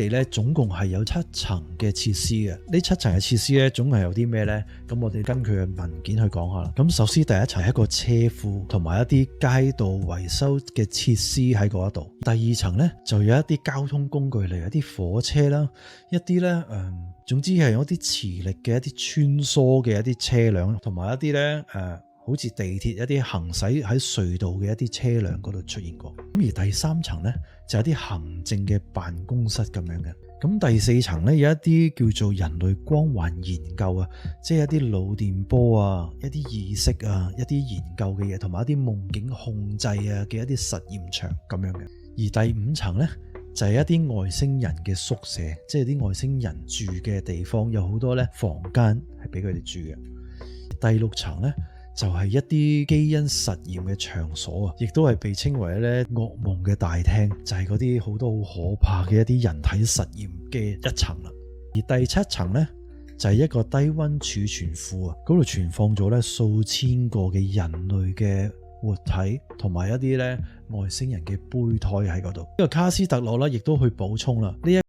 地咧總共係有7層嘅設施嘅，呢7層嘅設施咧總係有啲咩呢？咁我哋根據嘅文件去講下啦。咁首先第一層係一個車庫同埋一啲街道維修嘅設施喺嗰一度。第二層呢，就有一啲交通工具，例如一啲火車啦，一啲呢，總之係有一啲磁力嘅一啲穿梭嘅一啲車輛，同埋一啲呢，好似地鐵一啲行駛喺隧道嘅一啲車輛嗰度出現過。咁而第3層呢，就有啲行政嘅辦公室咁樣嘅。咁第4層呢，有一啲叫做人類光環研究啊，即係一啲腦電波啊，一啲意識啊，一啲研究嘅嘢，同埋一啲夢境控制啊嘅一啲實驗場咁樣嘅。而第5層呢，就係一啲外星人嘅宿舍，即係啲外星人住嘅地方，有好多呢房間係俾佢哋住嘅。第6層呢，就係一啲基因實驗嘅場所啊，亦都係被稱為咧噩夢嘅大廳，就係嗰啲好多好可怕嘅一啲人體實驗嘅一層啦。而第7層呢，就係一個低溫儲存庫啊，嗰度存放咗咧數千個嘅人類嘅活體同埋一啲咧外星人嘅胚胎喺嗰度。呢個卡斯特洛咧亦都去補充啦，呢